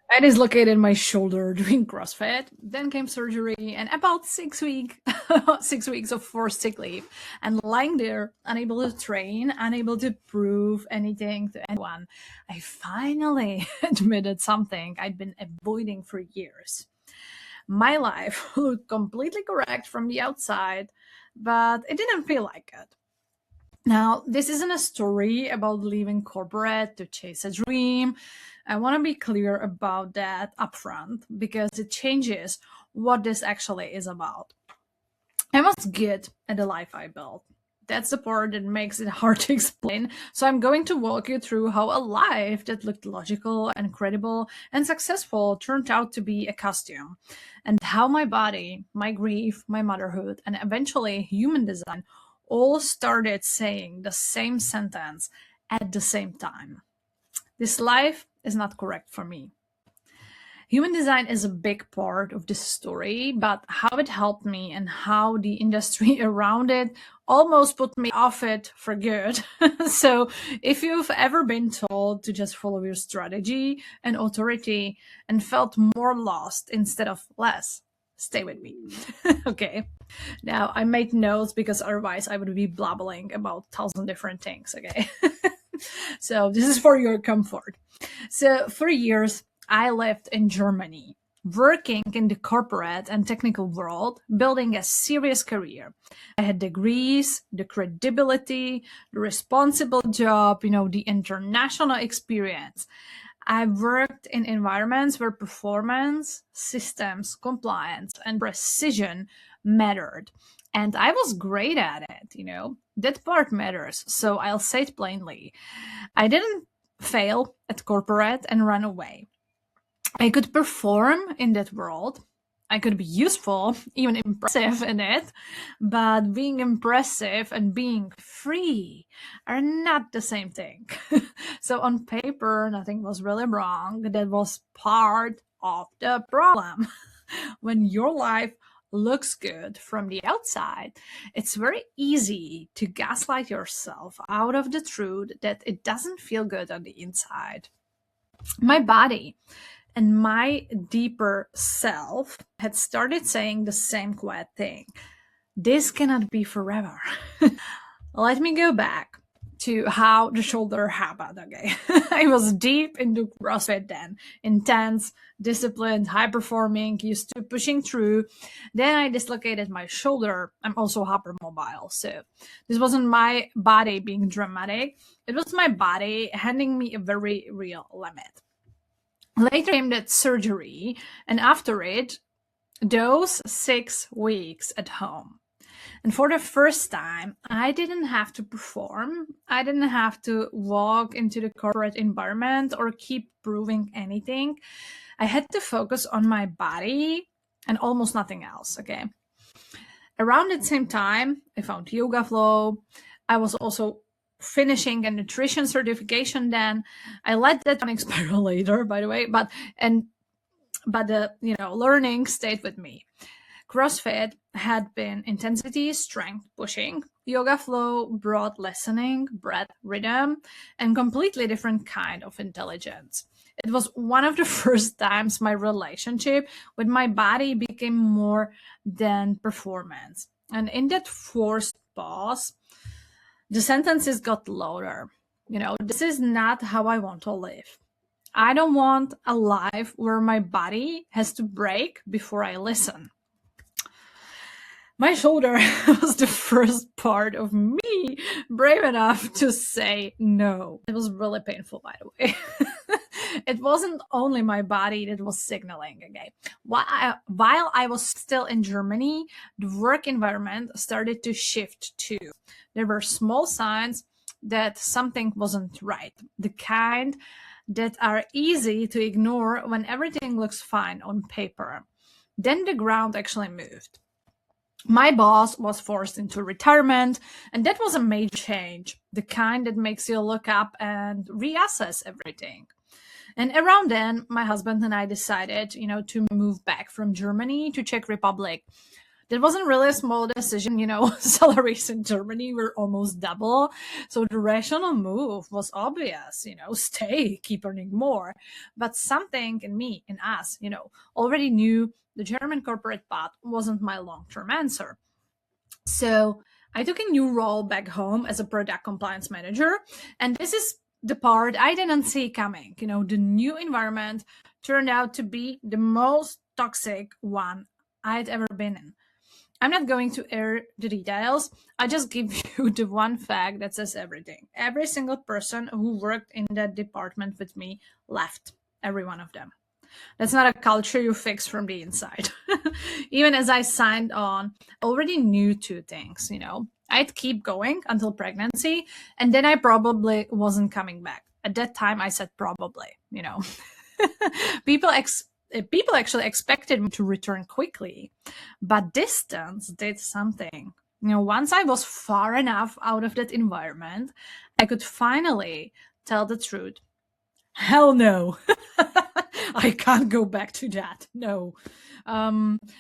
I dislocated my shoulder doing CrossFit. Then came surgery and about 6 weeks, 6 weeks of forced sick leave, and lying there, unable to train, unable to prove anything to anyone. I finally admitted something I'd been avoiding for years. My life looked completely correct from the outside, but it didn't feel like it. Now, this isn't a story about leaving corporate to chase a dream. I want to be clear about that upfront because it changes what this actually is about. I was good at the life I built. That's the part that makes it hard to explain. So I'm going to walk you through how a life that looked logical and credible and successful turned out to be a costume, and how my body, my grief, my motherhood, and eventually human design all started saying the same sentence at the same time. This life is not correct for me. Human design is a big part of this story, but how it helped me and how the industry around it almost put me off it for good. So, if you've ever been told to just follow your strategy and authority and felt more lost instead of less, stay with me. Okay. Now, I made notes because otherwise I would be blabbling about 1,000 different things. Okay. So, this is for your comfort. So, for years, I lived in Germany, working in the corporate and technical world, building a serious career. I had degrees, the credibility, the responsible job, the international experience. I worked in environments where performance, systems, compliance, and precision mattered. And I was great at it. That part matters. So I'll say it plainly. I didn't fail at corporate and run away. I could perform in that world. I could be useful, even impressive in it, but being impressive and being free are not the same thing. So on paper, nothing was really wrong. That was part of the problem. When your life looks good from the outside, it's very easy to gaslight yourself out of the truth that it doesn't feel good on the inside. My body and my deeper self had started saying the same quiet thing. This cannot be forever. Let me go back to how the shoulder happened. Okay. I was deep into CrossFit then, intense, disciplined, high performing, used to pushing through. Then I dislocated my shoulder. I'm also hypermobile. So this wasn't my body being dramatic. It was my body handing me a very real limit. Later came that surgery, and after it, those 6 weeks at home. And for the first time, I didn't have to perform. I didn't have to walk into the corporate environment or keep proving anything. I had to focus on my body and almost nothing else. Okay. Around the same time, I found yoga flow. I was also finishing a nutrition certification then. I let that one expire later, by the way, but the learning stayed with me. CrossFit had been intensity, strength, pushing. Yoga flow brought listening, breath, rhythm, and completely different kind of intelligence. It was one of the first times my relationship with my body became more than performance. And in that forced pause, the sentences got louder. This is not how I want to live. I don't want a life where my body has to break before I listen. My shoulder was the first part of me brave enough to say no. It was really painful, by the way. It wasn't only my body that was signaling, okay? While I was still in Germany, the work environment started to shift too. There were small signs that something wasn't right, the kind that are easy to ignore when everything looks fine on paper. Then the ground actually moved. My boss was forced into retirement, and that was a major change, the kind that makes you look up and reassess everything. And around then, my husband and I decided, to move back from Germany to Czech Republic. That wasn't really a small decision, salaries in Germany were almost double. So the rational move was obvious, stay, keep earning more. But something in me, in us, already knew the German corporate path wasn't my long-term answer. So I took a new role back home as a product compliance manager. And this is the part I didn't see coming. The new environment turned out to be the most toxic one I'd ever been in. I'm not going to air the details. I just give you the one fact that says everything. Every single person who worked in that department with me left. Every one of them. That's not a culture you fix from the inside. Even as I signed on, I already knew two things, I'd keep going until pregnancy, and then I probably wasn't coming back. At that time, I said probably. People actually expected me to return quickly, but distance did something. Once I was far enough out of that environment, I could finally tell the truth. Hell no. I can't go back to that. No.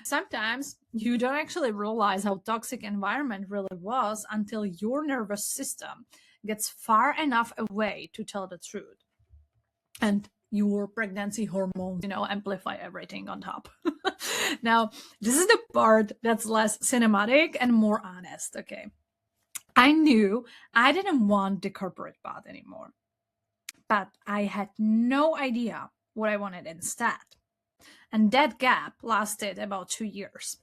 Sometimes you don't actually realize how toxic environment really was until your nervous system gets far enough away to tell the truth. And your pregnancy hormones, amplify everything on top. Now, this is the part that's less cinematic and more honest, okay? I knew I didn't want the corporate path anymore, but I had no idea what I wanted instead. And that gap lasted about 2 years.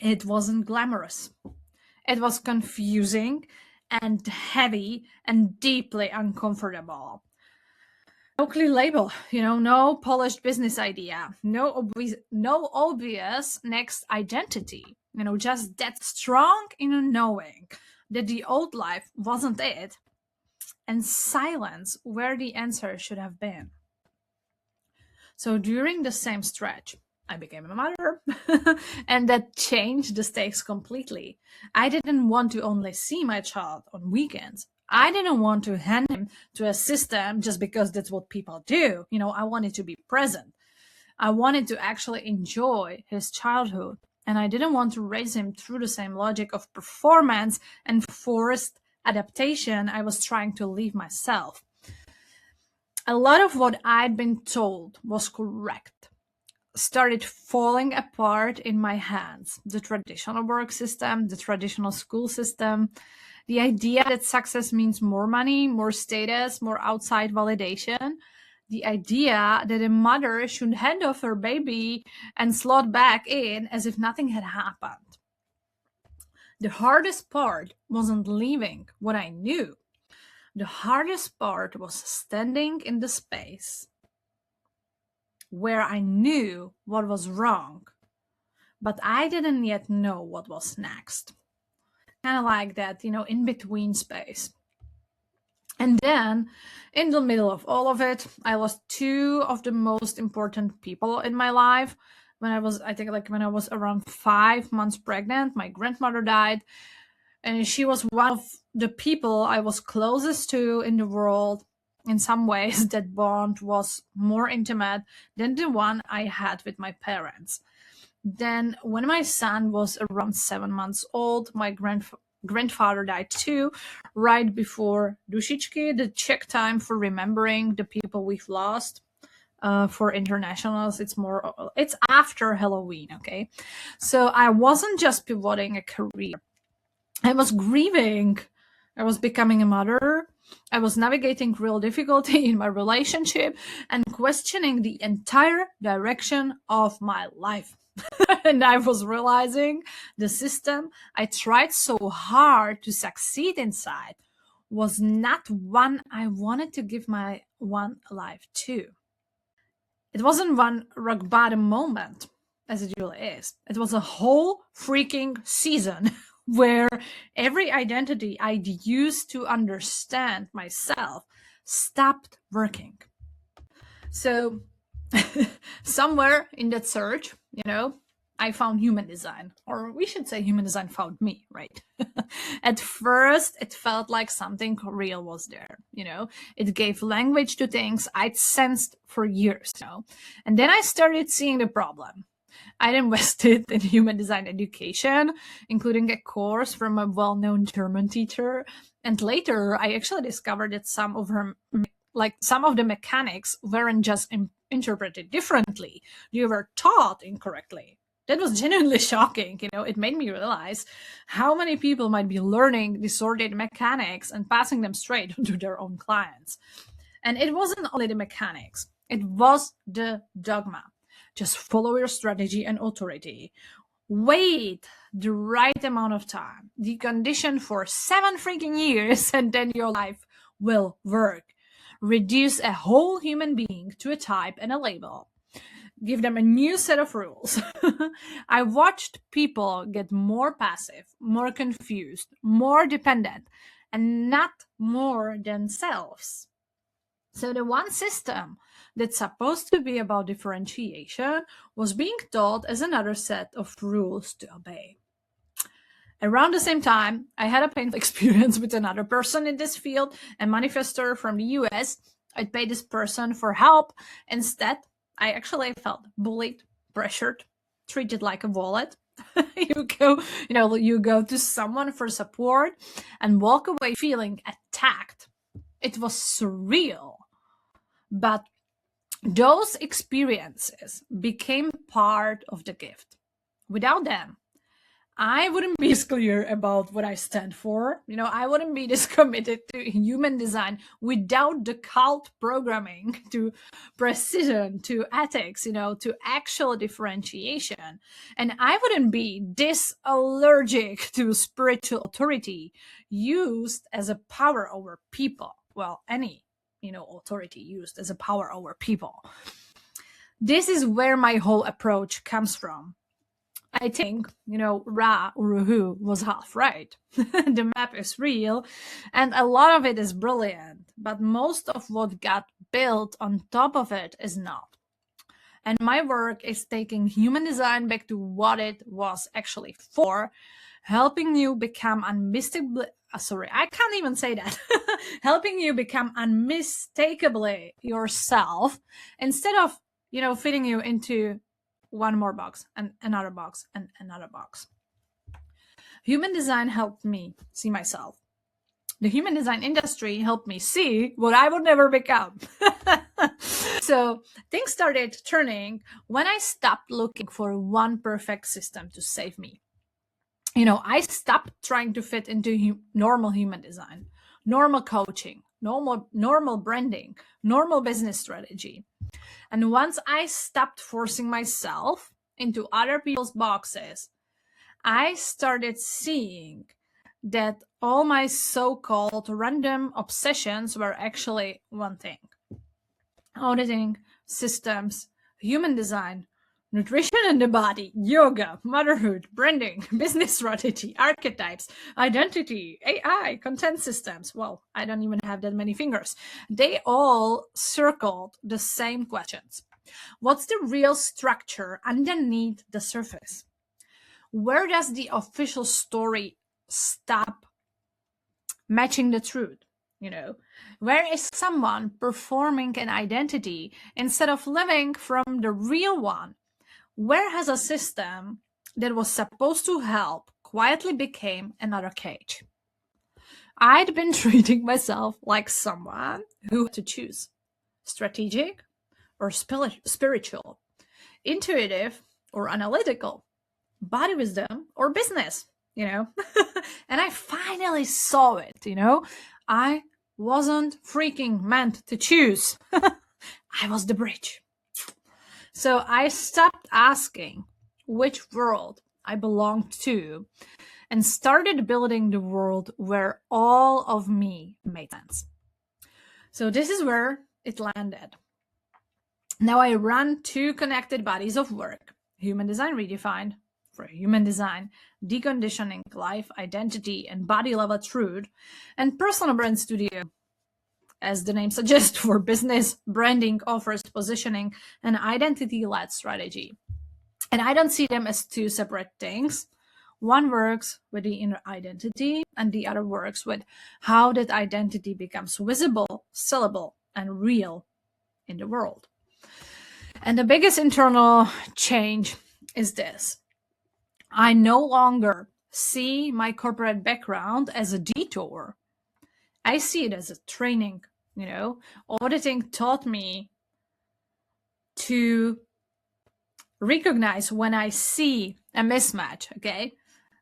It wasn't glamorous. It was confusing and heavy and deeply uncomfortable. No clear label, no polished business idea, no obvious next identity, just that strong inner knowing that the old life wasn't it, and silence where the answer should have been. So during the same stretch, I became a mother, and that changed the stakes completely. I didn't want to only see my child on weekends. I didn't want to hand him to a system just because that's what people do. I wanted to be present. I wanted to actually enjoy his childhood. And I didn't want to raise him through the same logic of performance and forced adaptation I was trying to live myself. A lot of what I'd been told was correct. Started falling apart in my hands. The traditional work system, the traditional school system, the idea that success means more money, more status, more outside validation, the idea that a mother should hand off her baby and slot back in as if nothing had happened. The hardest part wasn't leaving what I knew. The hardest part was standing in the space where I knew what was wrong, but I didn't yet know what was next. Kind of like that, in between space. And then, in the middle of all of it, I lost two of the most important people in my life. When I was around 5 months pregnant, my grandmother died. And she was one of the people I was closest to in the world. In some ways, that bond was more intimate than the one I had with my parents. Then, when my son was around 7 months old, my grandfather died too, right before Dušičky, the Czech time for remembering the people we've lost. For internationals, it's after Halloween, okay? So I wasn't just pivoting a career. I was grieving. I was becoming a mother. I was navigating real difficulty in my relationship and questioning the entire direction of my life. And I was realizing the system I tried so hard to succeed inside was not one I wanted to give my one life to. It wasn't one rock bottom moment, as it usually is. It was a whole freaking season where every identity I'd used to understand myself stopped working. So somewhere in that search, I found human design, or we should say human design found me, right? At first, it felt like something real was there, It gave language to things I'd sensed for years, And then I started seeing the problem. I'd invested in human design education, including a course from a well-known German teacher. And later, I actually discovered that some of the mechanics weren't just interpreted differently, they were taught incorrectly. That was genuinely shocking. It made me realize how many people might be learning disordered mechanics and passing them straight to their own clients. And it wasn't only the mechanics, it was the dogma. Just follow your strategy and authority. Wait the right amount of time, decondition for 7 freaking years, and then your life will work. Reduce a whole human being to a type and a label. Give them a new set of rules. I watched people get more passive, more confused, more dependent, and not more themselves. So the one system that's supposed to be about differentiation was being taught as another set of rules to obey. Around the same time, I had a painful experience with another person in this field, a manifestor from the US. I'd paid this person for help. Instead, I actually felt bullied, pressured, treated like a wallet. You go to someone for support and walk away feeling attacked. It was surreal. But those experiences became part of the gift. Without them, I wouldn't be as clear about what I stand for. I wouldn't be this committed to human design without the cult programming, to precision, to ethics, to actual differentiation. And I wouldn't be this allergic to spiritual authority used as a power over people. Well, any, authority used as a power over people. This is where my whole approach comes from. I think, Ra Uruhu was half right. The map is real, and a lot of it is brilliant, but most of what got built on top of it is not. And my work is taking human design back to what it was actually for, helping you become helping you become unmistakably yourself, instead of, fitting you into one more box and another box and another box. Human design helped me see myself. The human design industry helped me see what I would never become. So things started turning when I stopped looking for one perfect system to save me. I stopped trying to fit into normal human design, normal coaching, normal branding, normal business strategy. And once I stopped forcing myself into other people's boxes, I started seeing that all my so-called random obsessions were actually one thing: auditing, systems, human design, nutrition and the body, yoga, motherhood, branding, business strategy, archetypes, identity, AI, content systems. Well, I don't even have that many fingers. They all circled the same questions. What's the real structure underneath the surface? Where does the official story stop matching the truth? Where is someone performing an identity instead of living from the real one? Where has a system that was supposed to help quietly became another cage? I'd been treating myself like someone who had to choose strategic or spiritual, intuitive or analytical, body wisdom or business, And I finally saw it, I wasn't freaking meant to choose. I was the bridge. So I stopped asking which world I belonged to and started building the world where all of me made sense. So this is where it landed. Now I run 2 connected bodies of work: Human Design Redefined for human design, deconditioning life, identity, and body level truth, and Personal Brand Studio, as the name suggests, for business, branding, offers, positioning, and identity-led strategy. And I don't see them as 2 separate things. One works with the inner identity, and the other works with how that identity becomes visible, sellable, and real in the world. And the biggest internal change is this. I no longer see my corporate background as a detour. I see it as a training. Auditing taught me to recognize when I see a mismatch, okay,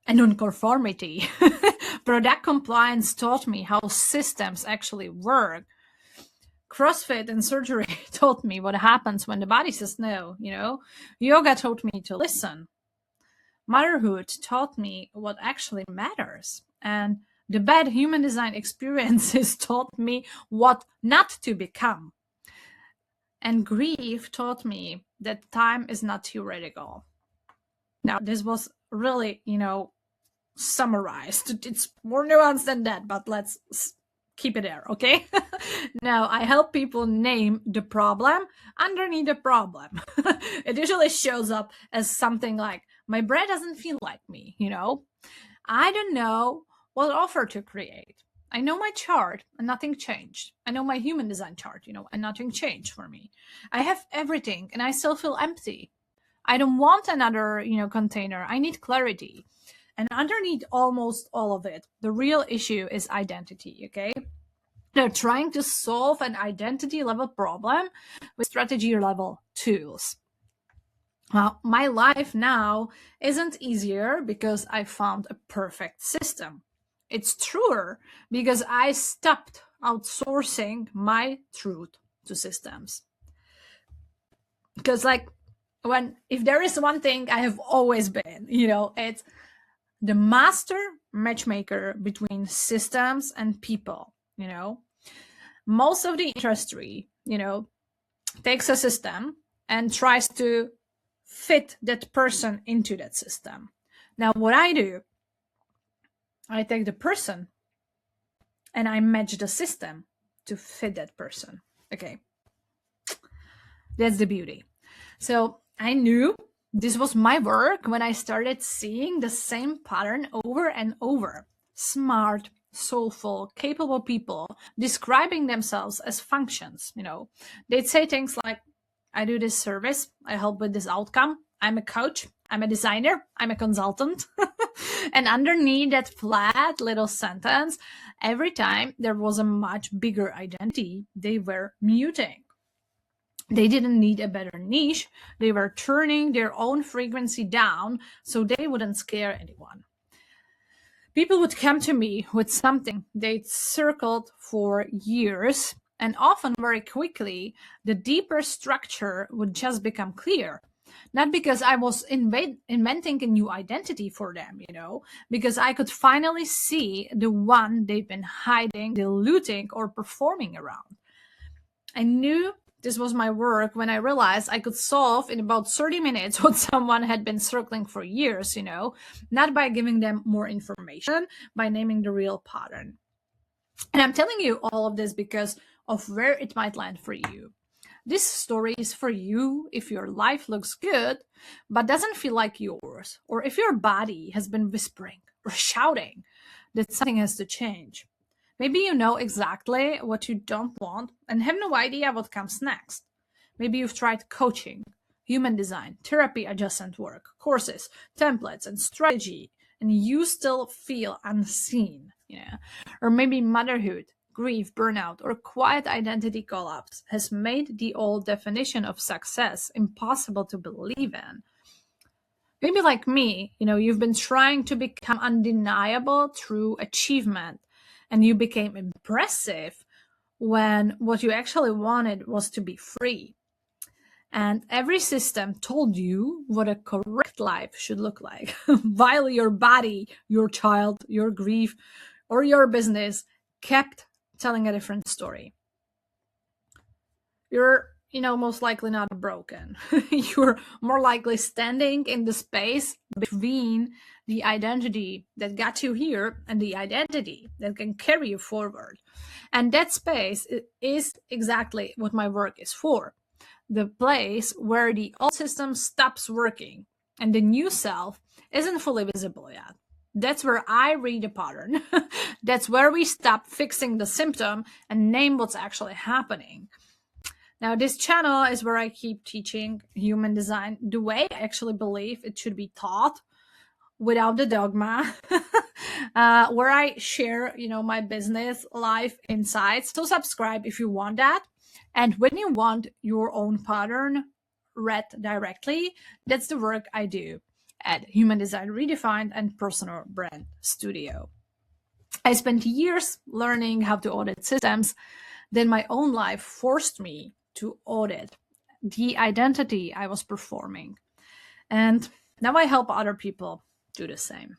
a non-conformity. Product compliance taught me how systems actually work. CrossFit and surgery taught me what happens when the body says no. Yoga taught me to listen. Motherhood taught me what actually matters. And the bad human design experiences taught me what not to become. And grief taught me that time is not theoretical. Now, this was really, summarized. It's more nuanced than that, but let's keep it there, okay? Now, I help people name the problem underneath the problem. It usually shows up as something like, my bread doesn't feel like me, I don't know what offer to create. I know my chart and nothing changed. I know my human design chart, and nothing changed for me. I have everything and I still feel empty. I don't want another, container. I need clarity. And underneath almost all of it, the real issue is identity, okay? They're trying to solve an identity level problem with strategy level tools. Well, my life now isn't easier because I found a perfect system. It's truer because I stopped outsourcing my truth to systems. Because if there is one thing I have always been, it's the master matchmaker between systems and people. Most of the industry, takes a system and tries to fit that person into that system. Now, what I do, I take the person and I match the system to fit that person. Okay. That's the beauty. So I knew this was my work when I started seeing the same pattern over and over. Smart, soulful, capable people describing themselves as functions. They'd say things like, I do this service, I help with this outcome, I'm a coach, I'm a designer, I'm a consultant. And underneath that flat little sentence, every time there was a much bigger identity they were muting. They didn't need a better niche. They were turning their own frequency down so they wouldn't scare anyone. People would come to me with something they'd circled for years, and often very quickly, the deeper structure would just become clear. Not because I was inventing a new identity for them, because I could finally see the one they've been hiding, diluting, or performing around. I knew this was my work when I realized I could solve in about 30 minutes what someone had been circling for years, not by giving them more information, by naming the real pattern. And I'm telling you all of this because of where it might land for you. This story is for you if your life looks good, but doesn't feel like yours, or if your body has been whispering or shouting that something has to change. Maybe you know exactly what you don't want and have no idea what comes next. Maybe you've tried coaching, human design, therapy adjacent work, courses, templates, and strategy, and you still feel unseen. Or maybe motherhood, grief, burnout, or quiet identity collapse has made the old definition of success impossible to believe in. Maybe like me, you've been trying to become undeniable through achievement, and you became impressive when what you actually wanted was to be free. And every system told you what a correct life should look like, while your body, your child, your grief, or your business kept telling a different story. You're, most likely not broken. You're more likely standing in the space between the identity that got you here and the identity that can carry you forward. And that space is exactly what my work is for. The place where the old system stops working and the new self isn't fully visible yet. That's where I read a pattern. That's where we stop fixing the symptom and name what's actually happening. Now, this channel is where I keep teaching human design the way I actually believe it should be taught, without the dogma, where I share, my business life insights. So subscribe if you want that. And when you want your own pattern read directly, that's the work I do at Human Design Redefined and Personal Brand Studio. I spent years learning how to audit systems. Then my own life forced me to audit the identity I was performing. And now I help other people do the same.